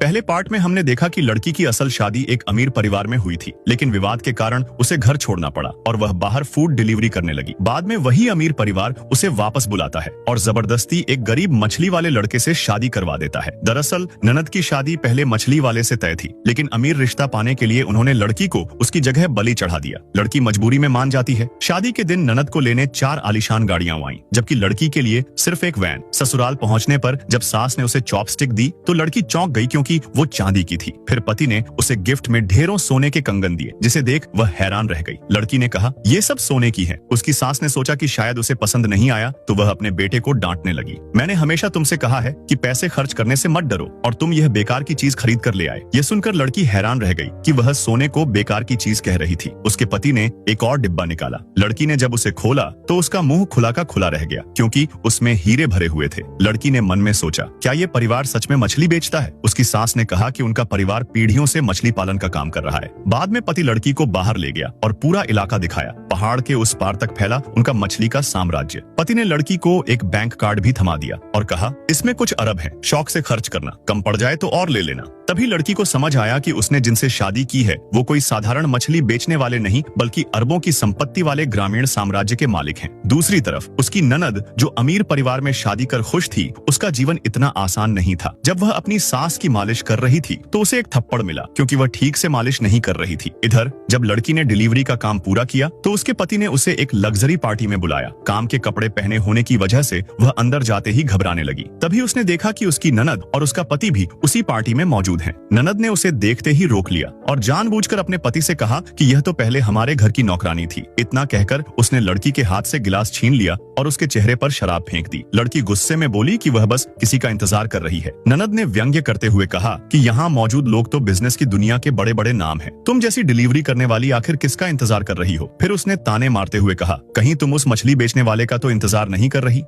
पहले पार्ट में हमने देखा कि लड़की की असल शादी एक अमीर परिवार में हुई थी, लेकिन विवाद के कारण उसे घर छोड़ना पड़ा और वह बाहर फूड डिलीवरी करने लगी। बाद में वही अमीर परिवार उसे वापस बुलाता है और जबरदस्ती एक गरीब मछली वाले लड़के से शादी करवा देता है। दरअसल ननद की शादी पहले मछली वाले से तय थी, लेकिन अमीर रिश्ता पाने के लिए उन्होंने लड़की को उसकी जगह बलि चढ़ा दिया। लड़की मजबूरी में मान जाती है। शादी के दिन ननद को लेने 4 आलीशान गाड़ियां आईं, जबकि लड़की के लिए सिर्फ एक वैन। ससुराल पहुंचने पर जब सास ने उसे चॉपस्टिक दी तो लड़की चौंक गई, क्योंकि वो चांदी की थी। फिर पति ने उसे गिफ्ट में ढेरों सोने के कंगन दिए, जिसे देख वह हैरान रह गई। लड़की ने कहा, ये सब सोने की है। उसकी सास ने सोचा कि शायद उसे पसंद नहीं आया, तो वह अपने बेटे को डांटने लगी। मैंने हमेशा तुमसे कहा है कि पैसे खर्च करने से मत डरो, और तुम यह बेकार की चीज खरीद कर ले आए। यह सुनकर लड़की हैरान रह गई कि वह सोने को बेकार की चीज कह रही थी। उसके पति ने एक और डिब्बा निकाला। लड़की ने जब उसे खोला तो उसका मुंह खुला का खुला रह गया, क्योंकि उसमें हीरे भरे हुए थे। लड़की ने मन में सोचा, क्या ये परिवार सच में मछली बेचता है? उसकी सास ने कहा कि उनका परिवार पीढ़ियों से मछली पालन का काम कर रहा है। बाद में पति लड़की को बाहर ले गया और पूरा इलाका दिखाया। पहाड़ के उस पार तक फैला उनका मछली का साम्राज्य। पति ने लड़की को एक बैंक कार्ड भी थमा दिया और कहा, इसमें कुछ अरब है, शौक से खर्च करना, कम पड़ जाए तो और ले लेना। तभी लड़की को समझ आया कि उसने जिनसे शादी की है वो कोई साधारण मछली बेचने वाले नहीं, बल्कि अरबों की संपत्ति वाले ग्रामीण साम्राज्य के मालिक हैं। दूसरी तरफ उसकी ननद, जो अमीर परिवार में शादी कर खुश थी, उसका जीवन इतना आसान नहीं था। जब वह अपनी सास की मालिश कर रही थी तो उसे एक थप्पड़ मिला, क्योंकि वह ठीक से मालिश नहीं कर रही थी। इधर जब लड़की ने डिलीवरी का काम पूरा किया तो उसके पति ने उसे एक लग्जरी पार्टी में बुलाया। काम के कपड़े पहने होने की वजह से वह अंदर जाते ही घबराने लगी। तभी उसने देखा कि उसकी ननद और उसका पति भी उसी पार्टी में मौजूद हैं। ननद ने उसे देखते ही रोक लिया और जानबूझकर अपने पति से कहा कि यह तो पहले हमारे घर की नौकरानी थी। इतना कहकर उसने लड़की के हाथ से गिलास छीन लिया और उसके चेहरे पर शराब फेंक दी। लड़की गुस्से में बोली कि वह बस किसी का इंतजार कर रही है। ननद ने व्यंग्य करते हुए कहा कि यहाँ मौजूद लोग तो बिजनेस की दुनिया के बड़े बड़े नाम हैं। तुम जैसी डिलीवरी करने वाली आखिर किसका इंतजार कर रही हो? फिर उसने ताने मारते हुए कहा, कहीं तुम उस मछली बेचने वाले का तो इंतजार नहीं कर रही?